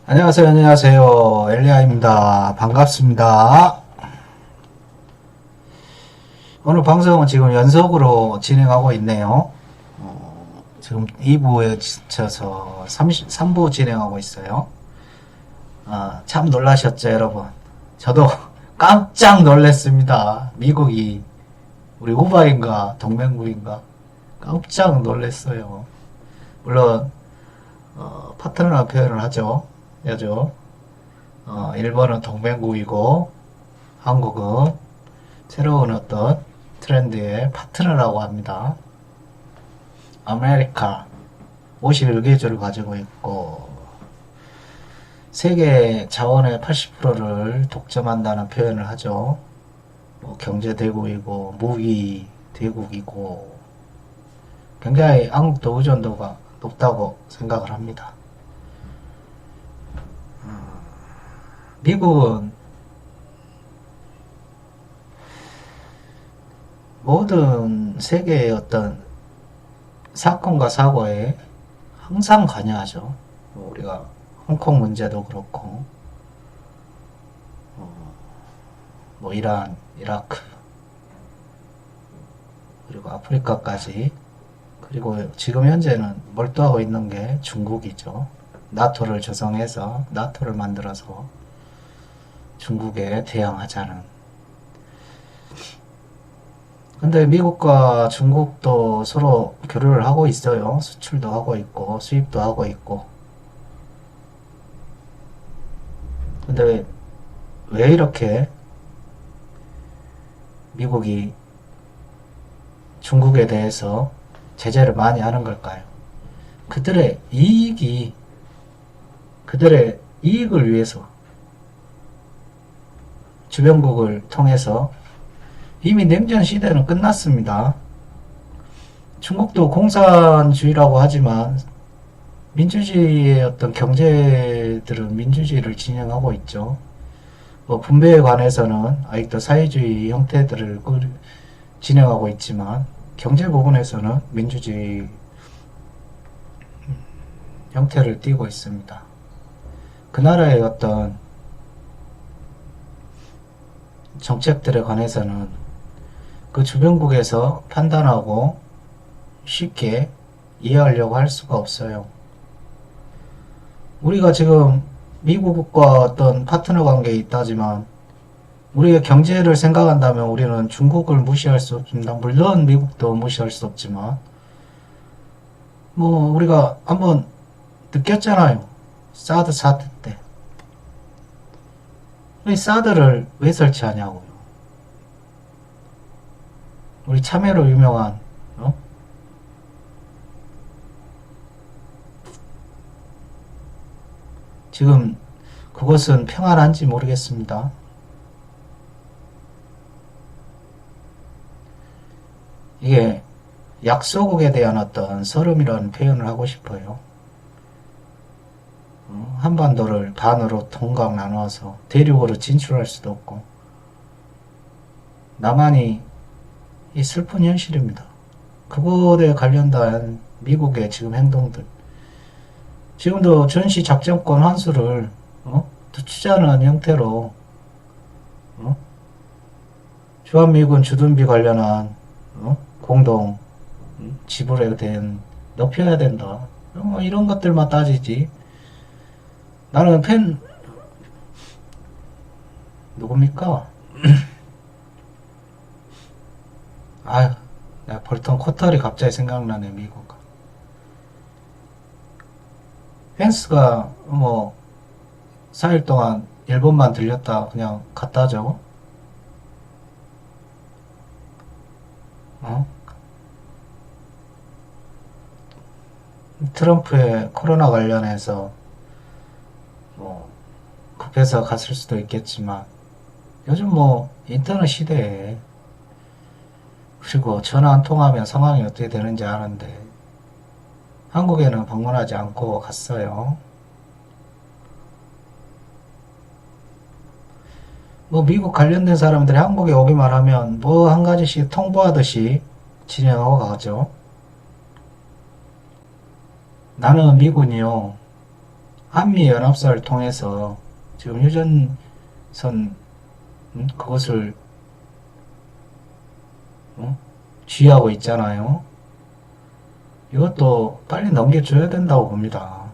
안녕하세요, 안녕하세요. 엘리아입니다. 반갑습니다. 오늘 방송은 지금 연속으로 진행하고 있네요. 지금 2부에 지쳐서 3부 진행하고 있어요. 참 놀라셨죠, 여러분? 저도 깜짝 놀랐습니다. 미국이 우리 후바인가 동맹국인가 깜짝 놀랐어요. 물론 파트너라는 표현을 하죠. 일본은 동맹국이고 한국은 새로운 어떤 트렌드의 파트너라고 합니다. 아메리카 51개주를 가지고 있고 세계 자원의 80%를 독점한다는 표현을 하죠. 경제 대국이고 무기 대국이고 굉장히 한국도 의존도가 높다고 생각을 합니다. 미국은 모든 세계의 어떤 사건과 사고에 항상 관여하죠. 우리가 홍콩 문제도 그렇고, 이란, 이라크, 그리고 아프리카까지, 그리고 지금 현재는 몰두하고 있는 게 중국이죠. 나토를 조성해서, 나토를 만들어서 중국에 대항하자는. 근데 미국과 중국도 서로 교류를 하고 있어요. 수출도 하고 있고, 수입도 하고 있고. 근데 왜 이렇게 미국이 중국에 대해서 제재를 많이 하는 걸까요? 그들의 이익을 위해서 주변국을 통해서 이미 냉전 시대는 끝났습니다. 중국도 공산주의라고 하지만 민주주의의 어떤 경제들은 민주주의를 진행하고 있죠. 분배에 관해서는 아직도 사회주의 형태들을 진행하고 있지만 경제 부분에서는 민주주의 형태를 띠고 있습니다. 그 나라의 어떤 정책들에 관해서는 그 주변국에서 판단하고 쉽게 이해하려고 할 수가 없어요. 우리가 지금 미국과 어떤 파트너 관계에 있다지만 우리의 경제를 생각한다면 우리는 중국을 무시할 수 없습니다. 물론 미국도 무시할 수 없지만 우리가 한번 느꼈잖아요. 사드 사태 때. 왜 사드를 왜 설치하냐고요. 우리 참외로 유명한 지금 그것은 평안한지 모르겠습니다. 이게 약소국에 대한 어떤 서름이라는 표현을 하고 싶어요. 한반도를 반으로 동강 나눠서 대륙으로 진출할 수도 없고 남한이 이 슬픈 현실입니다. 그것에 관련된 미국의 지금 행동들 지금도 전시작전권 환수를 투자하는 형태로 주한미군 주둔비 관련한 공동 지불에 대한 높여야 된다. 이런 것들만 따지지. 나는 누굽니까? 아유, 내가 볼턴 코털이 갑자기 생각나네, 미국. 펜스가 4일 동안 일본만 들렸다 그냥 갔다죠. 트럼프의 코로나 관련해서 급해서 갔을 수도 있겠지만 요즘 인터넷 시대에 그리고 전화 한 통하면 상황이 어떻게 되는지 아는데 한국에는 방문하지 않고 갔어요. 미국 관련된 사람들이 한국에 오기만 하면 한 가지씩 통보하듯이 진행하고 가죠. 나는 미군이요. 한미연합사를 통해서 지금 휴전선 그것을 쥐하고 있잖아요. 이것도 빨리 넘겨줘야 된다고 봅니다.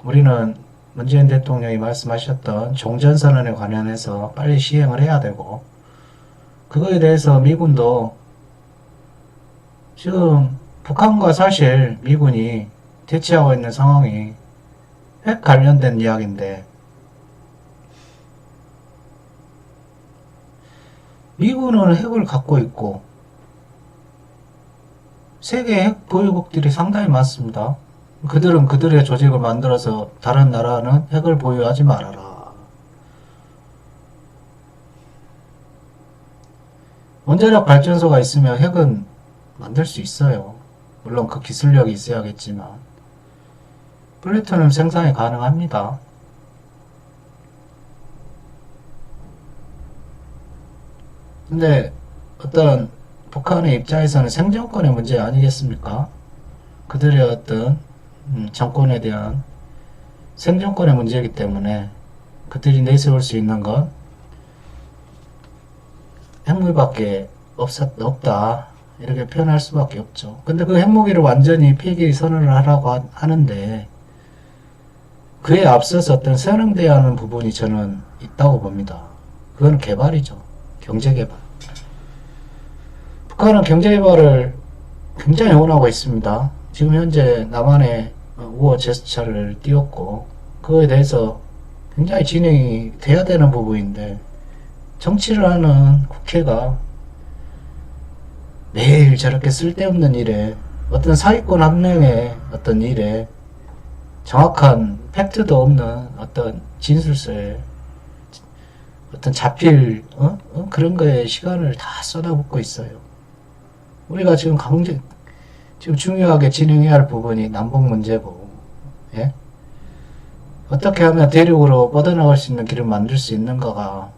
우리는 문재인 대통령이 말씀하셨던 종전선언에 관련해서 빨리 시행을 해야 되고, 그거에 대해서 미군도 지금 북한과 사실 미군이 대치하고 있는 상황이 핵 관련된 이야기인데, 미군은 핵을 갖고 있고 세계 핵 보유국들이 상당히 많습니다. 그들은 그들의 조직을 만들어서 다른 나라는 핵을 보유하지 말아라. 원자력 발전소가 있으면 핵은 만들 수 있어요. 물론 그 기술력이 있어야겠지만 플루토늄 생산이 가능합니다. 근데 어떤 북한의 입장에서는 생존권의 문제 아니겠습니까? 그들의 어떤 정권에 대한 생존권의 문제이기 때문에 그들이 내세울 수 있는 건 핵무기밖에 없다, 이렇게 표현할 수밖에 없죠. 근데 그 핵무기를 완전히 폐기 선언을 하라고 하는데 그에 앞서서 어떤 선행돼야 하는 부분이 저는 있다고 봅니다. 그건 개발이죠. 경제개발. 북한은 경제개발을 굉장히 원하고 있습니다. 지금 현재 남한에 우호 제스처를 띄웠고 그거에 대해서 굉장히 진행이 돼야 되는 부분인데, 정치를 하는 국회가 매일 저렇게 쓸데없는 일에, 어떤 사기꾼 한 명의 어떤 일에 정확한 팩트도 없는 어떤 진술서에 어떤 자필 그런 거에 시간을 다 쏟아붓고 있어요. 우리가 지금 지금 중요하게 진행해야 할 부분이 남북 문제고, 예? 어떻게 하면 대륙으로 뻗어나갈 수 있는 길을 만들 수 있는가가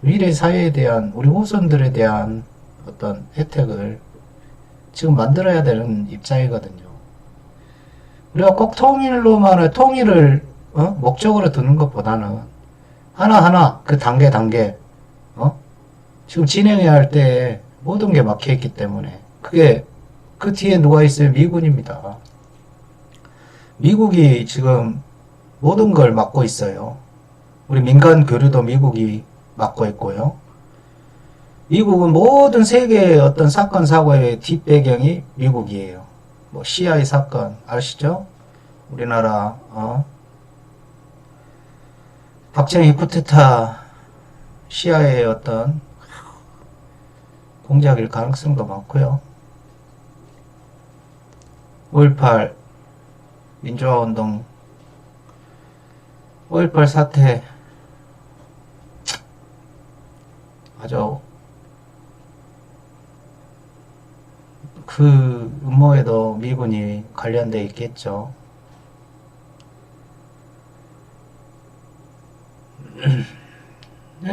미래 사회에 대한, 우리 후손들에 대한 어떤 혜택을 지금 만들어야 되는 입장이거든요. 우리가 꼭 통일을 목적으로 두는 것보다는 하나하나 그 단계 지금 진행해야 할 때 모든 게 막혀 있기 때문에, 그게 그 뒤에 누가 있어요? 미군입니다. 미국이 지금 모든 걸 막고 있어요. 우리 민간 교류도 미국이 막고 있고요. 미국은 모든 세계의 어떤 사건 사고의 뒷배경이 미국이에요. 뭐 CIA 사건 아시죠? 우리나라 박정희 쿠데타 CIA의 어떤 공작일 가능성도 많고요. 5.18 민주화운동, 5.18 사태, 아주 그 음모에도 미군이 관련돼 있겠죠.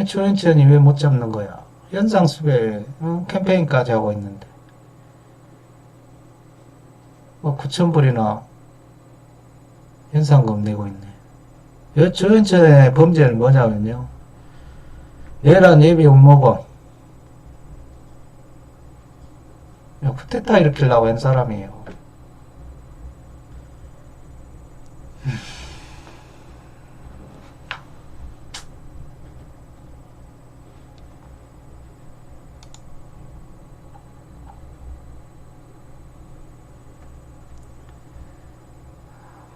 조현천이 왜 못 잡는 거야? 현상수배 캠페인까지 하고 있는데 뭐 9,000불이나 현상금 내고 있네. 조현천의 범죄는 뭐냐면요, 내란 예비 음모범, 쿠데타 일으키려고 한 사람이에요.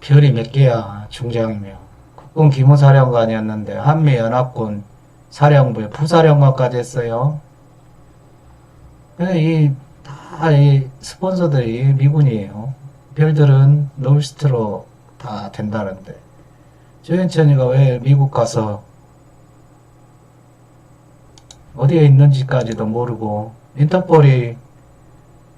별이 몇 개야, 중장이며. 국군 기무사령관이었는데 한미연합군 사령부에 부사령관까지 했어요. 이 스폰서들이 미군이에요. 별들은 노스트로 다 된다는데, 조현천이가 왜 미국 가서 어디에 있는지까지도 모르고, 인터폴이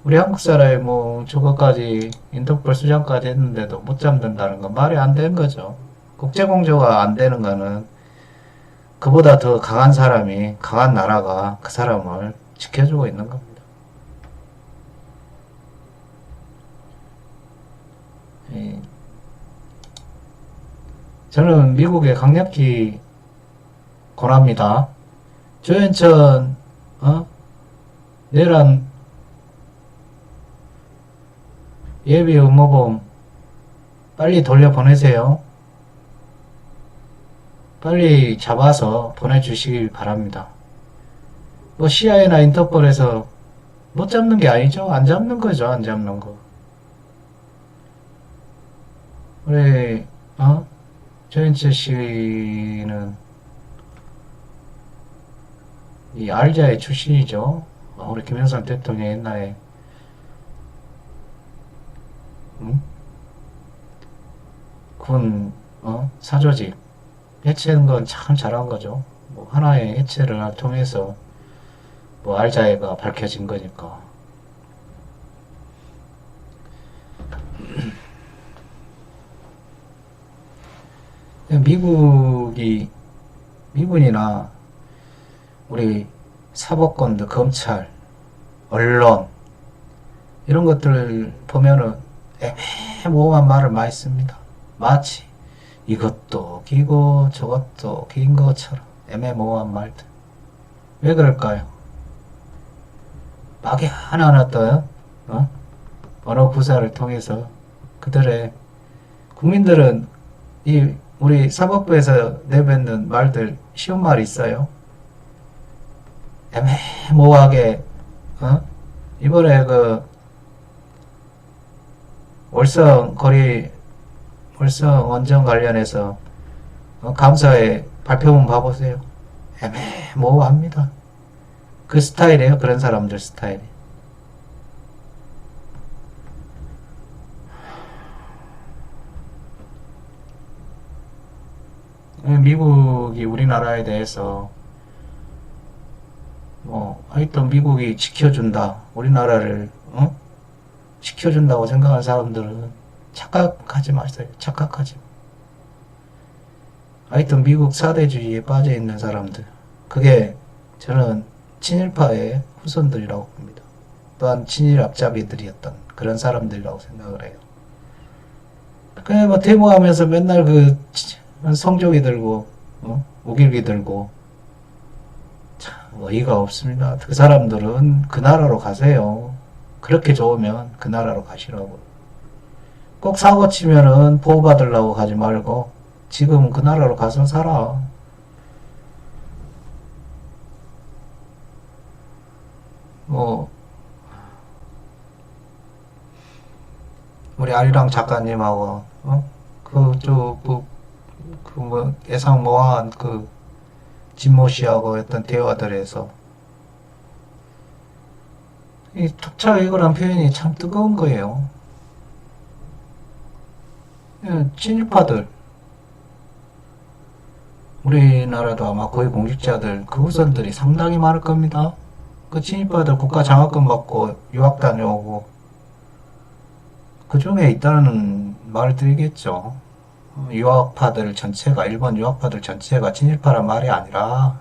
우리 한국 사람이 뭐 저거까지 인터폴 수장까지 했는데도 못 잡는다는 건 말이 안 되는 거죠. 국제공조가 안 되는 거는 그보다 더 강한 사람이, 강한 나라가 그 사람을 지켜주고 있는 겁니다. 저는 미국에 강력히 권합니다. 조현천, 내란 예비 의무범 빨리 돌려보내세요. 빨리 잡아서 보내주시길 바랍니다. 뭐 CIA나 인터폴에서 못 잡는 게 아니죠. 안 잡는 거죠. 안 잡는 거. 우리 조현철 씨는 이 알자의 출신이죠. 우리 김영삼 대통령 옛날에 군 사조직 해체하는 건 참 잘한 거죠. 뭐 하나의 해체를 통해서 뭐 알자애가 밝혀진 거니까. 미군이나 우리 사법권들, 검찰, 언론 이런 것들 보면은 애매모호한 말을 많이 씁니다. 마치 이것도 기고 저것도 긴 것처럼 애매모호한 말들. 왜 그럴까요? 막연한 어떤 언어 구사를 통해서 그들의 국민들은 이 우리 사법부에서 내뱉는 말들 쉬운 말이 있어요. 애매모호하게 이번에 그 월성 원전 관련해서 감사회 발표문 봐보세요. 애매모호합니다. 그 스타일이에요. 그런 사람들 스타일이. 미국이 우리나라에 대해서 하여튼 미국이 지켜준다. 우리나라를 지켜준다고 생각하는 사람들은 착각하지 마세요. 착각하지. 하여튼 미국 사대주의에 빠져있는 사람들. 그게 저는 친일파의 후손들이라고 봅니다. 또한 친일 앞잡이들이었던 그런 사람들이라고 생각을 해요. 그냥 뭐 데모하면서 맨날 그 성조기 들고 우길기 들고 참 어이가 없습니다. 그 사람들은 그 나라로 가세요. 그렇게 좋으면 그 나라로 가시라고. 꼭 사고 치면은 보호받으려고 가지 말고 지금 그 나라로 가서 살아. 우리 아리랑 작가님하고 예상 모호한 진모 씨하고 했던 대화들에서 이 독차이거란 표현이 참 뜨거운 거예요. 친일파들, 우리나라도 아마 고위 공직자들, 그 후손들이 상당히 많을 겁니다. 그 친일파들 국가 장학금 받고 유학 다녀오고 그 중에 있다는 말을 드리겠죠. 유학파들 전체가, 일본 유학파들 전체가 친일파란 말이 아니라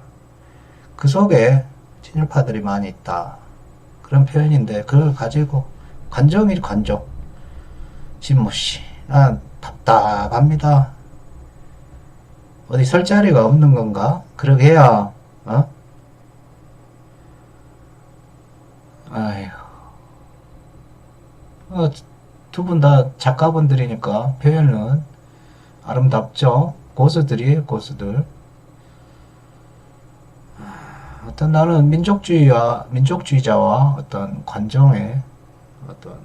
그 속에 친일파들이 많이 있다. 그런 표현인데 그걸 가지고 관종이 관종. 진모씨, 난 답답합니다. 어디 설 자리가 없는 건가? 그러게 해야 아휴. 두 분 다 작가분들이니까 표현은 아름답죠. 고수들이에요, 고수들. 어떤 나는 민족주의자와 어떤 관정의 어떤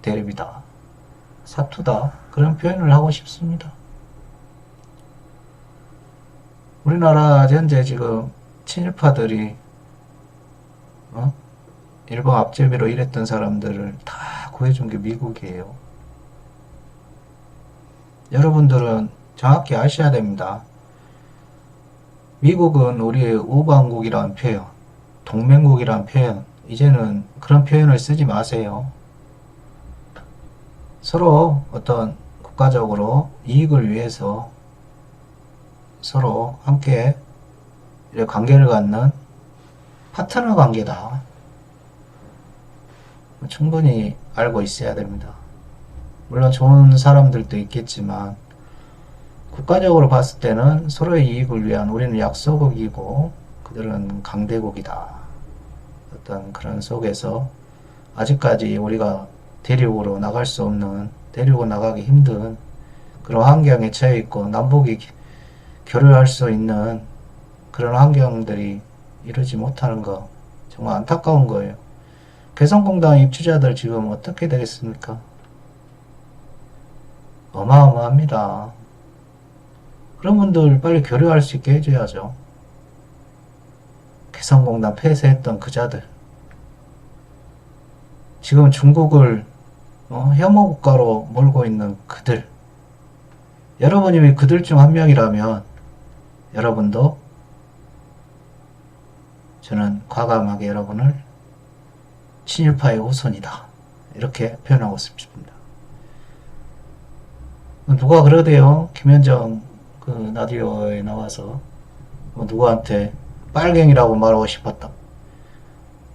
대립이다, 사투다, 그런 표현을 하고 싶습니다. 우리나라 현재 지금 친일파들이 일본 앞제비로 일했던 사람들을 다 구해준 게 미국이에요. 여러분들은 정확히 아셔야 됩니다. 미국은 우리의 우방국이라는 표현, 동맹국이라는 표현, 이제는 그런 표현을 쓰지 마세요. 서로 어떤 국가적으로 이익을 위해서 서로 함께 관계를 갖는 파트너 관계다. 충분히 알고 있어야 됩니다. 물론 좋은 사람들도 있겠지만 국가적으로 봤을 때는 서로의 이익을 위한 우리는 약소국이고 그들은 강대국이다. 어떤 그런 속에서 아직까지 우리가 대륙으로 나갈 수 없는, 대륙으로 나가기 힘든 그런 환경에 처해 있고 남북이 교류할 수 있는 그런 환경들이 이루지 못하는 거 정말 안타까운 거예요. 개성공단 입주자들 지금 어떻게 되겠습니까? 어마어마합니다. 그런 분들 빨리 교류할 수 있게 해줘야죠. 개성공단 폐쇄했던 그 자들. 지금 중국을 혐오 국가로 몰고 있는 그들. 여러분이 그들 중 한 명이라면 여러분도 저는 과감하게 여러분을 친일파의 후손이다. 이렇게 표현하고 싶습니다. 누가 그러대요. 김현정 그 라디오에 나와서 누구한테 빨갱이라고 말하고 싶었다.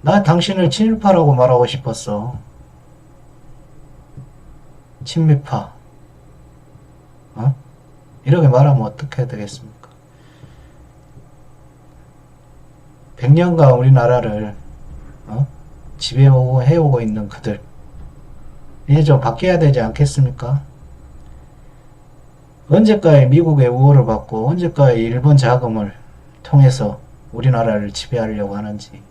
나 당신을 친일파라고 말하고 싶었어. 친미파. 이렇게 말하면 어떻게 되겠습니까? 100년간 우리나라를 지배하고 해오고 있는 그들. 이제 좀 바뀌어야 되지 않겠습니까? 언제까지 미국의 우호를 받고 언제까지 일본 자금을 통해서 우리나라를 지배하려고 하는지.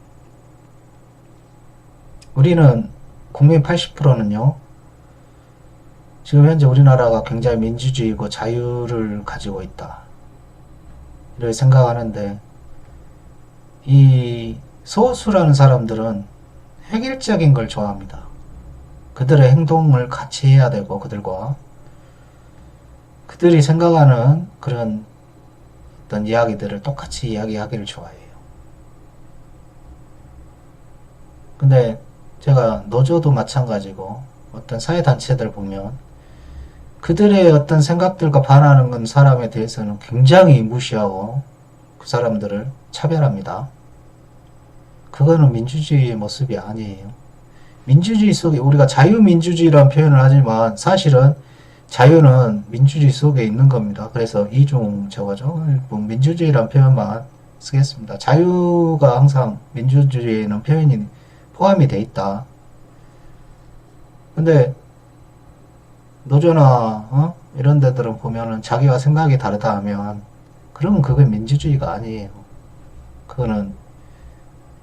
우리는 국민 80%는요. 지금 현재 우리나라가 굉장히 민주주의고 자유를 가지고 있다. 이렇게 생각하는데 이 소수라는 사람들은 획일적인 걸 좋아합니다. 그들의 행동을 같이 해야 되고 그들과 그들이 생각하는 그런 어떤 이야기들을 똑같이 이야기하기를 좋아해요. 근데 제가 노조도 마찬가지고 어떤 사회단체들 보면 그들의 어떤 생각들과 반하는 사람에 대해서는 굉장히 무시하고 그 사람들을 차별합니다. 그거는 민주주의의 모습이 아니에요. 민주주의 속에 우리가 자유민주주의라는 표현을 하지만 사실은 자유는 민주주의 속에 있는 겁니다. 그래서 이중 저거죠. 민주주의라는 표현만 쓰겠습니다. 자유가 항상 민주주의에는 표현이 포함이 돼 있다. 근데 노조나 이런 데들은 보면은 자기와 생각이 다르다 하면 그러면 그게 민주주의가 아니에요. 그거는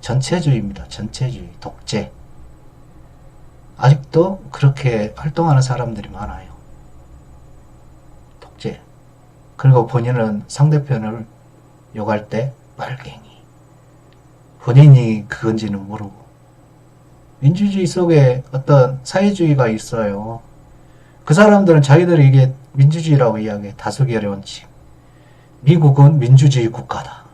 전체주의입니다. 전체주의, 독재. 아직도 그렇게 활동하는 사람들이 많아요. 독재. 그리고 본인은 상대편을 욕할 때 빨갱이. 본인이 그건지는 모르고. 민주주의 속에 어떤 사회주의가 있어요. 그 사람들은 자기들이 이게 민주주의라고 이야기해. 다수결의 원칙. 미국은 민주주의 국가다.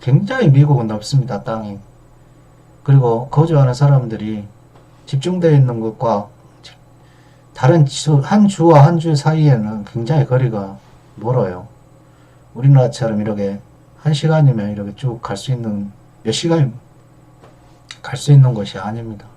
굉장히 미국은 넓습니다. 땅이. 그리고 거주하는 사람들이 집중되어 있는 것과 다른 한 주와 한 주 사이에는 굉장히 거리가 멀어요. 우리나라처럼 이렇게 한 시간이면 이렇게 쭉 갈 수 있는 몇 시간 갈 수 있는 것이 아닙니다.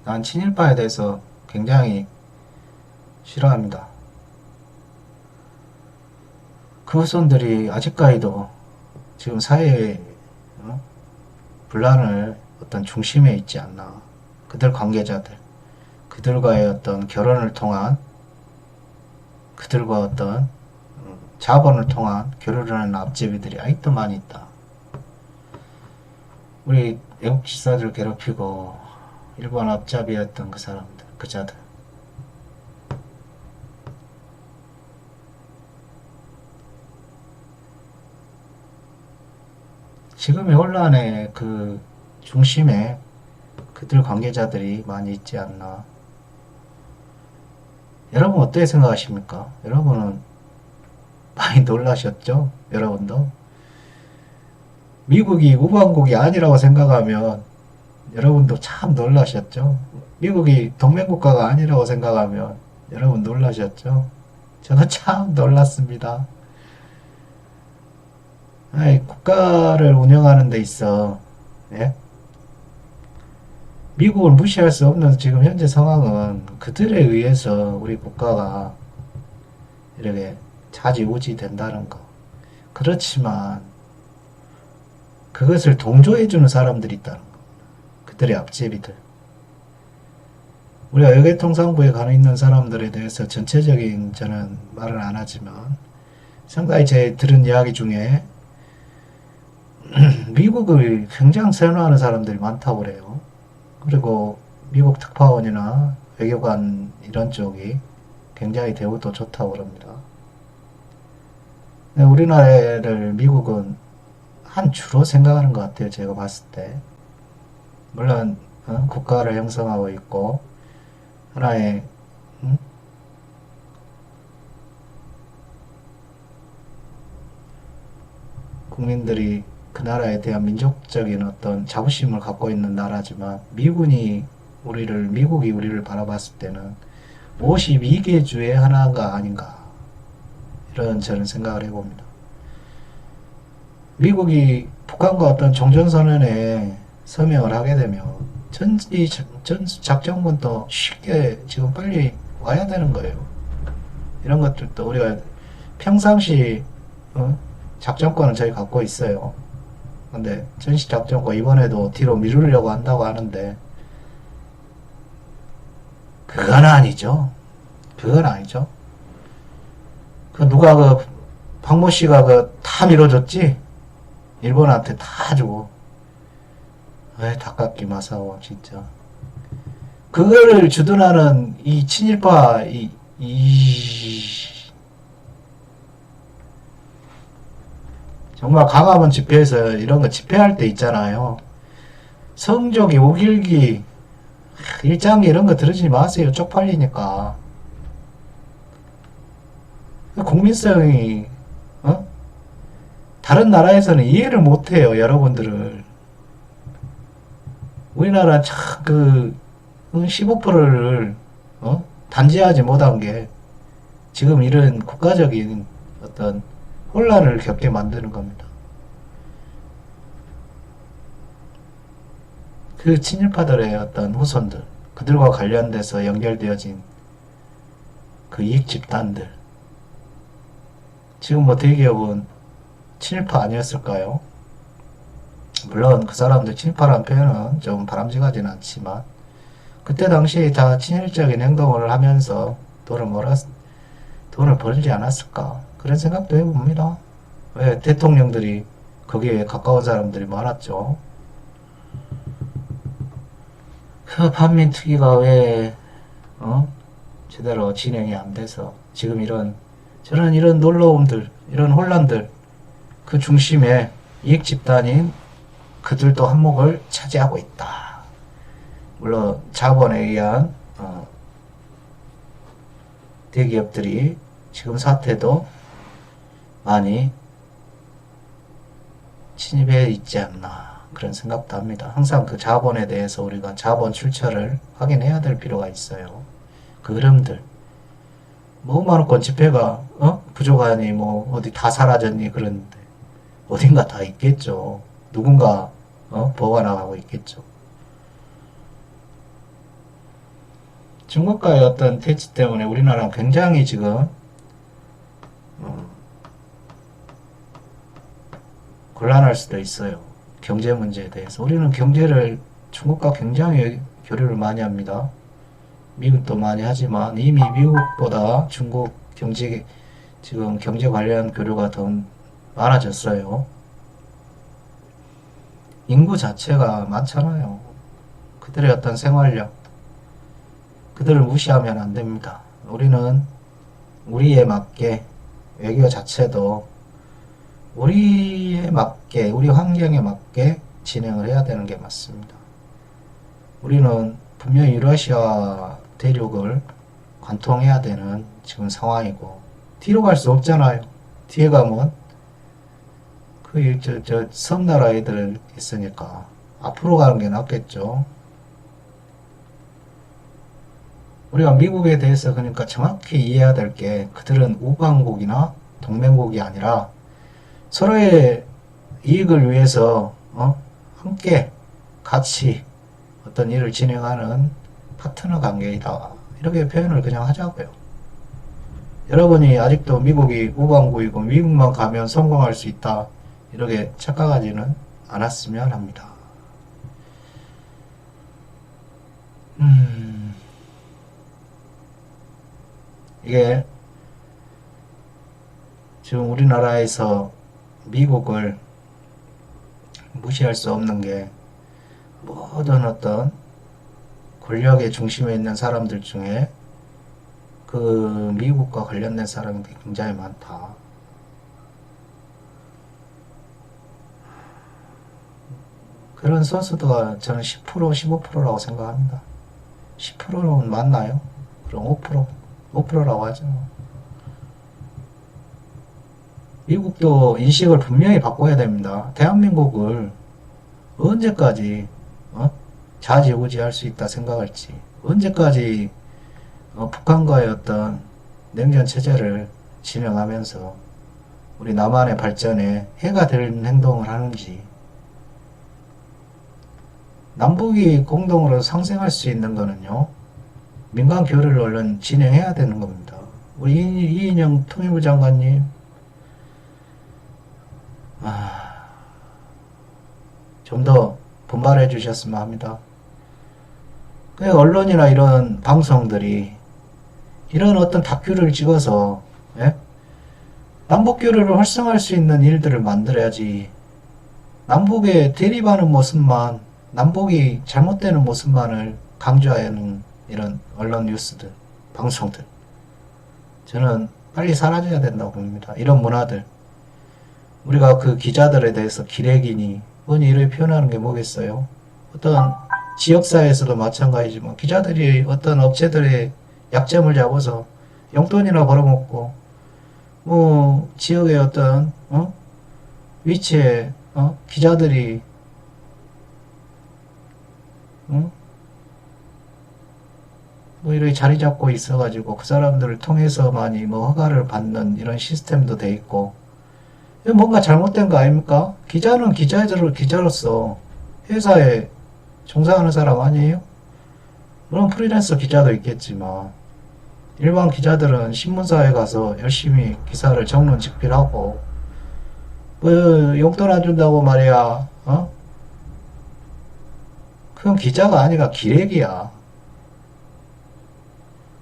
난 친일파에 대해서 굉장히 싫어합니다. 그 후손들이 아직까지도 지금 사회의 분란을 어떤 중심에 있지 않나. 그들 관계자들, 그들과의 어떤 결혼을 통한, 그들과 어떤 자본을 통한 교류를 하는 앞제비들이 아직도 많이 있다. 우리 외국 지사들 괴롭히고 일본 앞잡이였던 그 사람들, 그자들. 지금의 혼란의 그 중심에 그들 관계자들이 많이 있지 않나. 여러분 어떻게 생각하십니까? 여러분은 많이 놀라셨죠? 여러분도? 미국이 우방국이 아니라고 생각하면 여러분도 참 놀라셨죠? 미국이 동맹국가가 아니라고 생각하면 여러분 놀라셨죠? 저는 참 놀랐습니다. 아이, 국가를 운영하는 데 있어, 예? 미국을 무시할 수 없는 지금 현재 상황은 그들에 의해서 우리 국가가 이렇게 좌지우지 된다는 거. 그렇지만 그것을 동조해주는 사람들이 있다는 거. 그들의 앞제비들. 우리가 외교통상부에 가 있는 사람들에 대해서 전체적인 저는 말을 안 하지만 상당히 제 들은 이야기 중에 미국을 굉장히 선호하는 사람들이 많다고 그래요. 그리고 미국 특파원이나 외교관 이런 쪽이 굉장히 대우도 좋다고 그럽니다. 우리나라를 미국은 한 주로 생각하는 것 같아요. 제가 봤을 때. 물론 국가를 형성하고 있고 하나의 국민들이 그 나라에 대한 민족적인 어떤 자부심을 갖고 있는 나라지만 미국이 우리를 바라봤을 때는 52개 주의 하나가 아닌가 이런 저는 생각을 해봅니다. 미국이 북한과 어떤 종전선언에 서명을 하게 되면 이 작전군도 쉽게 지금 빨리 와야 되는 거예요. 이런 것들도 우리가 평상시 작전권은 저희 갖고 있어요. 근데 전시작전권 이번에도 뒤로 미루려고 한다고 하는데 그건 아니죠. 그건 아니죠. 그 누가 박모 씨가 다 밀어줬지? 일본한테 다 주고. 왜 닭깎기 마사오 진짜. 그거를 주둔하는 이 친일파 정말 광화문 집회에서 이런 거 집회할 때 있잖아요. 성조기, 우길기, 일장기 이런 거 들으지 마세요. 쪽팔리니까. 국민성이 다른 나라에서는 이해를 못해요. 여러분들을. 우리나라 참 15%를 단죄하지 못한 게 지금 이런 국가적인 어떤 혼란을 겪게 만드는 겁니다. 그 친일파들의 어떤 후손들, 그들과 관련돼서 연결되어진 그 이익 집단들, 지금 뭐 대기업은 친일파 아니었을까요? 물론 그 사람들 친일파라는 표현은 좀 바람직하지는 않지만 그때 당시에 다 친일적인 행동을 하면서 돈을 벌지 않았을까 그런 생각도 해봅니다. 왜 대통령들이 거기에 가까운 사람들이 많았죠. 그 반민특위가 왜 제대로 진행이 안 돼서 지금 이런 놀라움들, 이런 혼란들 그 중심에 이익 집단인 그들도 한몫을 차지하고 있다. 물론 자본에 의한 대기업들이 지금 사태도 많이 침입해 있지 않나 그런 생각도 합니다. 항상 그 자본에 대해서 우리가 자본 출처를 확인해야 될 필요가 있어요. 그 흐름들. 뭐 5만원권 지폐가 부족하니 뭐 어디 다 사라졌니 그러는데 어딘가 다 있겠죠. 누군가 보관하고 있겠죠. 중국과의 어떤 대치 때문에 우리나라는 굉장히 지금 곤란할 수도 있어요. 경제 문제에 대해서. 우리는 경제를 중국과 굉장히 교류를 많이 합니다. 미국도 많이 하지만 이미 미국보다 중국 지금 경제 관련 교류가 더 많아졌어요. 인구 자체가 많잖아요. 그들의 어떤 생활력, 그들을 무시하면 안 됩니다. 우리는 우리에 맞게 외교 자체도 우리에 맞게, 우리 환경에 맞게 진행을 해야 되는 게 맞습니다. 우리는 분명히 유러시아 대륙을 관통해야 되는 지금 상황이고, 뒤로 갈 수 없잖아요. 뒤에 가면 섬나라 애들 있으니까 앞으로 가는 게 낫겠죠. 우리가 미국에 대해서 그러니까 정확히 이해해야 될 게 그들은 우방국이나 동맹국이 아니라 서로의 이익을 위해서 함께 같이 어떤 일을 진행하는 파트너 관계이다. 이렇게 표현을 그냥 하자고요. 여러분이 아직도 미국이 우방국이고 미국만 가면 성공할 수 있다. 이렇게 착각하지는 않았으면 합니다. 이게 지금 우리나라에서 미국을 무시할 수 없는 게 모든 어떤 권력의 중심에 있는 사람들 중에 그 미국과 관련된 사람이 굉장히 많다. 그런 소수도가 저는 10%, 15%라고 생각합니다. 10%는 맞나요? 그럼 5%, 5%라고 하죠. 미국도 인식을 분명히 바꿔야 됩니다. 대한민국을 언제까지 좌지우지할 수 있다 생각할지, 언제까지 북한과의 어떤 냉전 체제를 진행하면서 우리 남한의 발전에 해가 되는 행동을 하는지, 남북이 공동으로 상생할 수 있는 거는요, 민간 교류를 얼른 진행해야 되는 겁니다. 우리 이인영 통일부 장관님, 좀 더 분발해 주셨으면 합니다. 언론이나 이런 방송들이 이런 어떤 다큐를 찍어서 남북교류를 활성화할 수 있는 일들을 만들어야지, 남북의 대립하는 모습만, 남북이 잘못되는 모습만을 강조하는 이런 언론 뉴스들, 방송들, 저는 빨리 사라져야 된다고 봅니다. 이런 문화들. 우리가 그 기자들에 대해서 기레기니 뭐니 이렇게 표현하는 게 뭐겠어요? 어떤 지역사회에서도 마찬가지지만 기자들이 어떤 업체들의 약점을 잡아서 용돈이나 벌어먹고, 뭐 지역의 어떤 위치에 기자들이 뭐 이렇게 자리 잡고 있어가지고 그 사람들을 통해서만이 뭐 허가를 받는 이런 시스템도 돼 있고, 뭔가 잘못된 거 아닙니까? 기자는 기자로서 회사에 종사하는 사람 아니에요? 물론 프리랜서 기자도 있겠지만 일반 기자들은 신문사에 가서 열심히 기사를 정론 집필하고, 뭐 용돈 안 준다고 말이야, 그건 기자가 아니라 기레기야.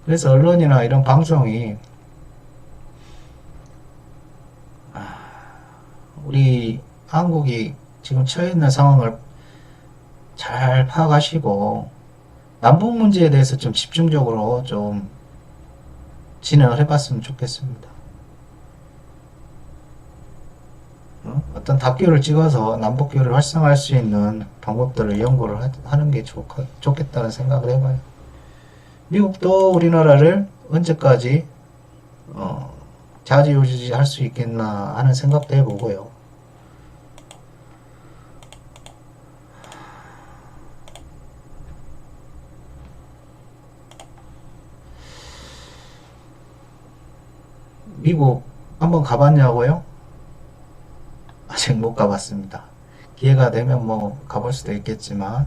그래서 언론이나 이런 방송이 우리 한국이 지금 처해 있는 상황을 잘 파악하시고 남북 문제에 대해서 좀 집중적으로 좀 진행을 해봤으면 좋겠습니다. 어떤 다큐를 찍어서 남북교를 활성화할 수 있는 방법들을 연구를 하는 게 좋겠다는 생각을 해봐요. 미국도 우리나라를 언제까지 좌지우지 할 수 있겠나 하는 생각도 해보고요. 미국 한번 가봤냐고요? 아직 못 가봤습니다. 기회가 되면 뭐 가볼 수도 있겠지만,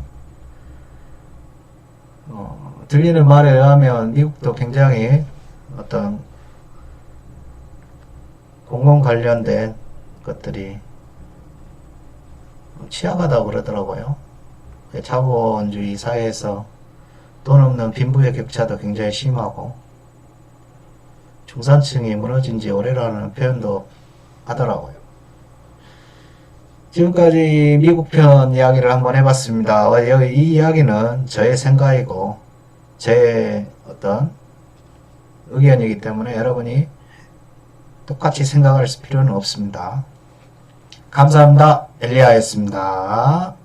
들리는 말에 의하면 미국도 굉장히 어떤 공공 관련된 것들이 취약하다고 그러더라고요. 자본주의 사회에서 돈 없는 빈부의 격차도 굉장히 심하고 중산층이 무너진 지 오래라는 표현도 하더라고요. 지금까지 미국 편 이야기를 한번 해봤습니다. 이 이야기는 저의 생각이고 제 어떤 의견이기 때문에 여러분이 똑같이 생각할 필요는 없습니다. 감사합니다. 엘리야였습니다.